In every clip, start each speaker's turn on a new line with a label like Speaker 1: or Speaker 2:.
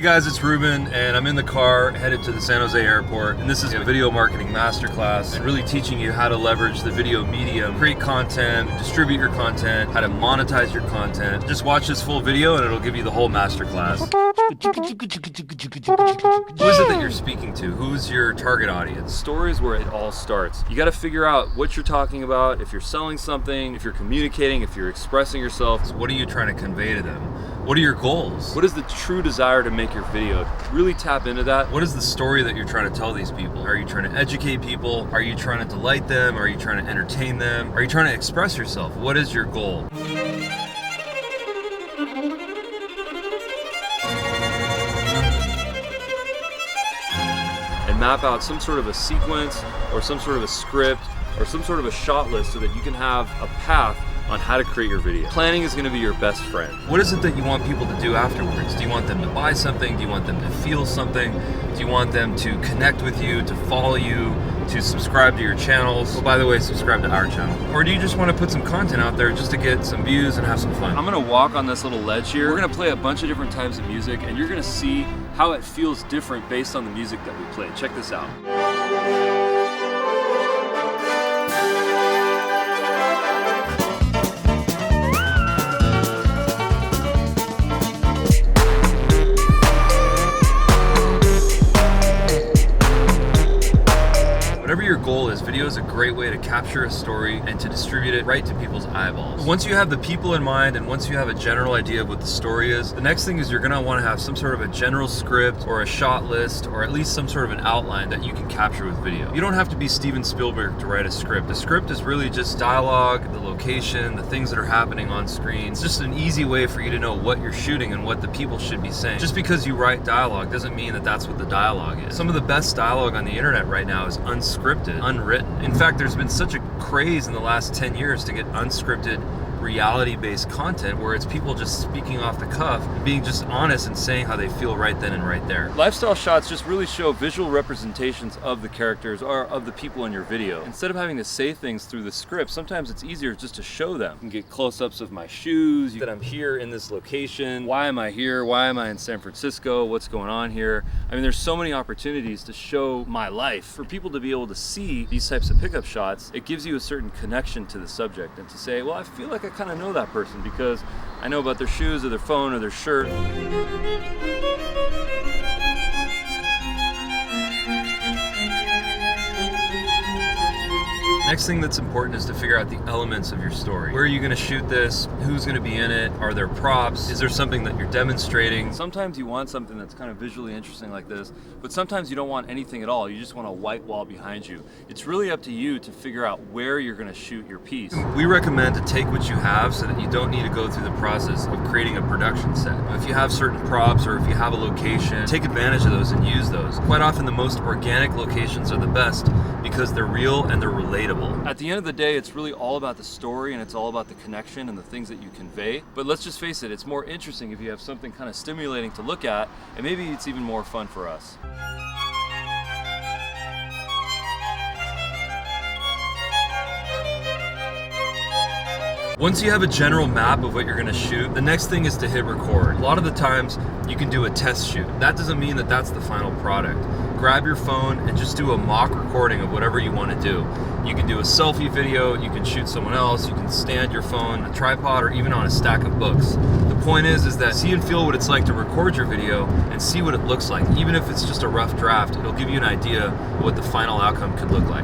Speaker 1: Hey guys, it's Ruben, and I'm in the car headed to the San Jose airport, and this is a video marketing masterclass and really teaching you how to leverage the video medium, create content, distribute your content, how to monetize your content. Just watch this full video and it'll give you the whole masterclass. Who is it that you're speaking to? Who's your target audience? Story is where it all starts. You got to figure out what you're talking about, if you're selling something, if you're communicating, if you're expressing yourself. What are you trying to convey to them? What are your goals? What is the true desire to make your video? Really tap into that. What is the story that you're trying to tell these people? Are you trying to educate people? Are you trying to delight them? Are you trying to entertain them? Are you trying to express yourself? What is your goal? And map out some sort of a sequence or some sort of a script or some sort of a shot list so that you can have a path on how to create your video. Planning is going to be your best friend. What is it that you want people to do afterwards? Do you want them to buy something? Do you want them to feel something? Do you want them to connect with you, to follow you, to subscribe to your channels? Oh, by the way, subscribe to our channel. Or do you just want to put some content out there just to get some views and have some fun? I'm going to walk on this little ledge here. We're going to play a bunch of different types of music, and you're going to see how it feels different based on the music that we play. Check this out. Whatever your goal is, video is a great way to capture a story and to distribute it right to people's eyeballs. Once you have the people in mind and once you have a general idea of what the story is, the next thing is you're gonna wanna have some sort of a general script or a shot list or at least some sort of an outline that you can capture with video. You don't have to be Steven Spielberg to write a script. A script is really just dialogue, the location, the things that are happening on screen. It's just an easy way for you to know what you're shooting and what the people should be saying. Just because you write dialogue doesn't mean that that's what the dialogue is. Some of the best dialogue on the internet right now is unscripted, unwritten. In fact, there's been such a craze in the last 10 years to get unscripted, reality-based content where it's people just speaking off the cuff, being just honest and saying how they feel right then and right there. Lifestyle shots just really show visual representations of the characters or of the people in your video. Instead of having to say things through the script, sometimes it's easier just to show them. You can get close-ups of my shoes, that I'm here in this location. Why am I here? Why am I in San Francisco? What's going on here? I mean, there's so many opportunities to show my life. For people to be able to see these types of pickup shots, it gives you a certain connection to the subject and to say, well, I feel like I kind of know that person because I know about their shoes or their phone or their shirt. Next thing that's important is to figure out the elements of your story. Where are you going to shoot this? Who's going to be in it? Are there props? Is there something that you're demonstrating? Sometimes you want something that's kind of visually interesting like this, but sometimes you don't want anything at all. You just want a white wall behind you. It's really up to you to figure out where you're going to shoot your piece. We recommend to take what you have so that you don't need to go through the process of creating a production set. If you have certain props or if you have a location, take advantage of those and use those. Quite often the most organic locations are the best because they're real and they're relatable. At the end of the day, it's really all about the story and it's all about the connection and the things that you convey. But let's just face it, it's more interesting if you have something kind of stimulating to look at, and maybe it's even more fun for us. Once you have a general map of what you're gonna shoot, the next thing is to hit record. A lot of the times you can do a test shoot. That doesn't mean that that's the final product. Grab your phone and just do a mock recording of whatever you wanna do. You can do a selfie video, you can shoot someone else, you can stand your phone on a tripod or even on a stack of books. The point is that see and feel what it's like to record your video and see what it looks like. Even if it's just a rough draft, it'll give you an idea of what the final outcome could look like.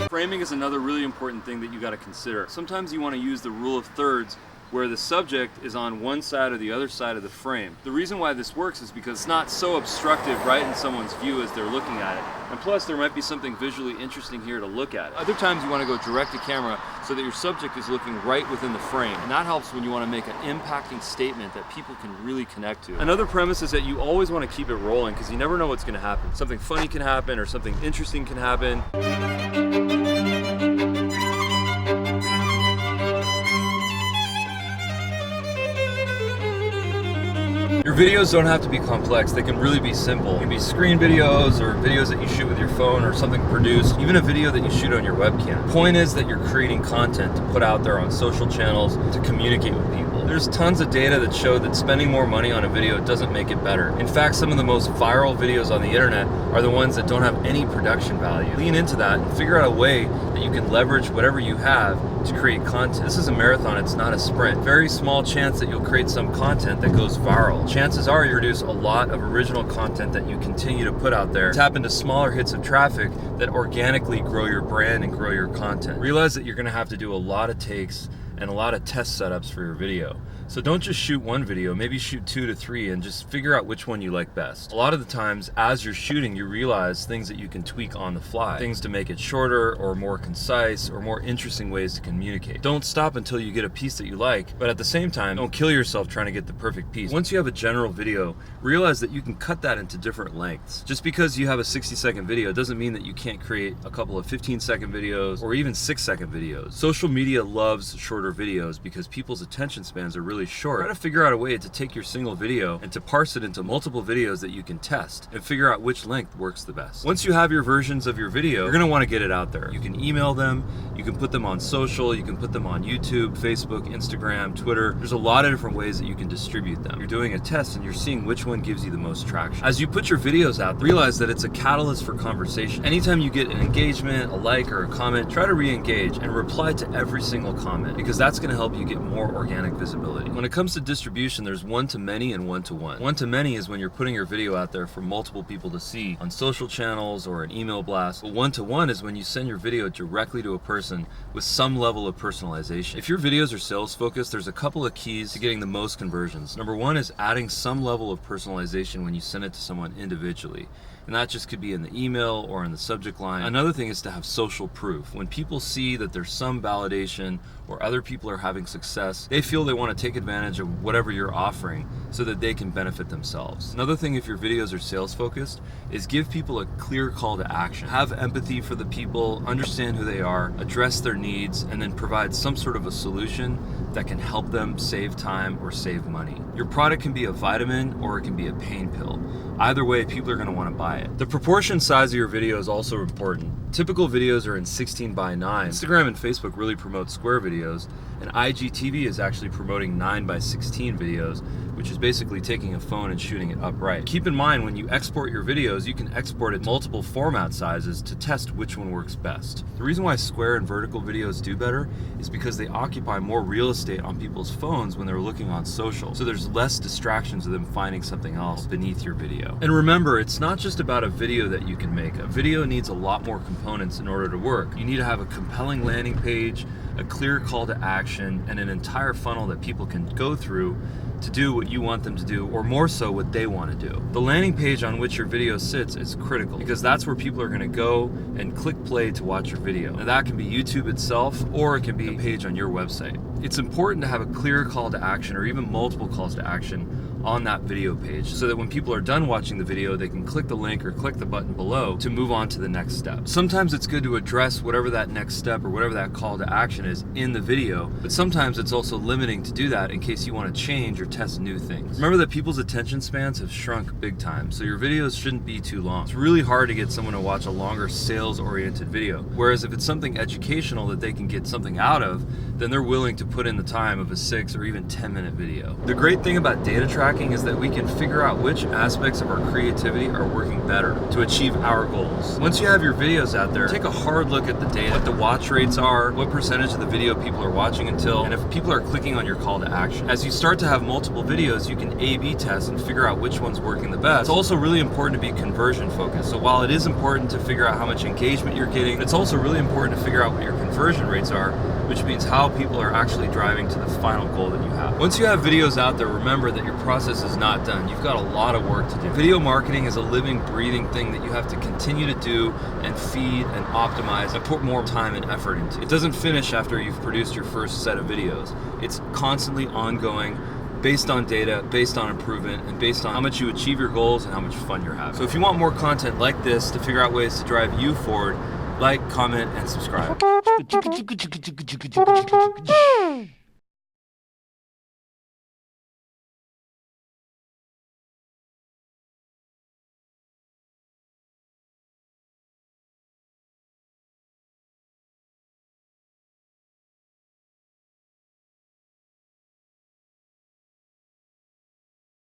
Speaker 1: Framing is another really important thing that you got to consider. Sometimes you want to use the rule of thirds where the subject is on one side or the other side of the frame. The reason why this works is because it's not so obstructive right in someone's view as they're looking at it. And plus there might be something visually interesting here to look at. Other times you want to go direct to camera so that your subject is looking right within the frame. And that helps when you want to make an impacting statement that people can really connect to. Another premise is that you always want to keep it rolling because you never know what's going to happen. Something funny can happen or something interesting can happen. Your videos don't have to be complex. They can really be simple. It can be screen videos or videos that you shoot with your phone or something produced, even a video that you shoot on your webcam. Point is that you're creating content to put out there on social channels to communicate with people. There's tons of data that show that spending more money on a video doesn't make it better. In fact, some of the most viral videos on the internet are the ones that don't have any production value. Lean into that and figure out a way that you can leverage whatever you have to create content. This is a marathon, it's not a sprint. Very small chance that you'll create some content that goes viral. Chances are you produce a lot of original content that you continue to put out there. Tap into smaller hits of traffic that organically grow your brand and grow your content. Realize that you're gonna have to do a lot of takes and a lot of test setups for your video. So don't just shoot one video, maybe shoot 2 to 3 and just figure out which one you like best. A lot of the times as you're shooting, you realize things that you can tweak on the fly. Things to make it shorter or more concise or more interesting ways to communicate. Don't stop until you get a piece that you like, but at the same time, don't kill yourself trying to get the perfect piece. Once you have a general video, realize that you can cut that into different lengths. Just because you have a 60-second video doesn't mean that you can't create a couple of 15-second videos or even 6-second videos. Social media loves shorter videos because people's attention spans are really short. Try to figure out a way to take your single video and to parse it into multiple videos that you can test and figure out which length works the best. Once you have your versions of your video, you're gonna want to get it out there. You can email them, you can put them on social, you can put them on YouTube, Facebook, Instagram, Twitter. There's a lot of different ways that you can distribute them. You're doing a test and you're seeing which one gives you the most traction. As you put your videos out, realize that it's a catalyst for conversation. Anytime you get an engagement, a like, or a comment, try to re-engage and reply to every single comment because that's gonna help you get more organic visibility. When it comes to distribution, there's one-to-many and one-to-one. One-to-many is when you're putting your video out there for multiple people to see on social channels or an email blast. But one-to-one is when you send your video directly to a person with some level of personalization. If your videos are sales focused, there's a couple of keys to getting the most conversions. Number one is adding some level of personalization when you send it to someone individually. And that just could be in the email or in the subject line. Another thing is to have social proof. When people see that there's some validation or other people are having success, they feel they want to take advantage of whatever you're offering so that they can benefit themselves. Another thing, if your videos are sales focused, is give people a clear call to action. Have empathy for the people, understand who they are, address their needs, and then provide some sort of a solution that can help them save time or save money. Your product can be a vitamin or it can be a pain pill. Either way, people are going to want to buy it. The proportion size of your video is also important. Typical videos are in 16:9. Instagram and Facebook really promote square videos, and IGTV is actually promoting 9:16 videos, which is basically taking a phone and shooting it upright. Keep in mind, when you export your videos, you can export it multiple format sizes to test which one works best. The reason why square and vertical videos do better is because they occupy more real estate on people's phones when they're looking on social. So there's less distractions of them finding something else beneath your video. And remember, it's not just about a video that you can make. A video needs a lot more components in order to work. You need to have a compelling landing page, a clear call to action, and an entire funnel that people can go through to do what you want them to do, or more so what they want to do. The landing page on which your video sits is critical because that's where people are going to go and click play to watch your video. Now that can be YouTube itself, or it can be a page on your website. It's important to have a clear call to action or even multiple calls to action on that video page so that when people are done watching the video, they can click the link or click the button below to move on to the next step. Sometimes it's good to address whatever that next step or whatever that call to action is in the video, but sometimes it's also limiting to do that in case you want to change or test new things. Remember that people's attention spans have shrunk big time, so your videos shouldn't be too long. It's really hard to get someone to watch a longer sales-oriented video, whereas if it's something educational that they can get something out of, then they're willing to put in the time of a 6 or even 10-minute video. The great thing about data tracking is that we can figure out which aspects of our creativity are working better to achieve our goals. Once you have your videos out there, take a hard look at the data, what the watch rates are, what percentage of the video people are watching until, and if people are clicking on your call to action. As you start to have multiple videos, you can A/B test and figure out which one's working the best. It's also really important to be conversion focused. So while it is important to figure out how much engagement you're getting, it's also really important to figure out what your conversion rates are, which means how people are actually driving to the final goal that you have. Once you have videos out there, remember that your process is not done. You've got a lot of work to do. Video marketing is a living, breathing thing that you have to continue to do and feed and optimize and put more time and effort into. It doesn't finish after you've produced your first set of videos. It's constantly ongoing, based on data, based on improvement, and based on how much you achieve your goals and how much fun you're having. So if you want more content like this to figure out ways to drive you forward, like, comment, and subscribe.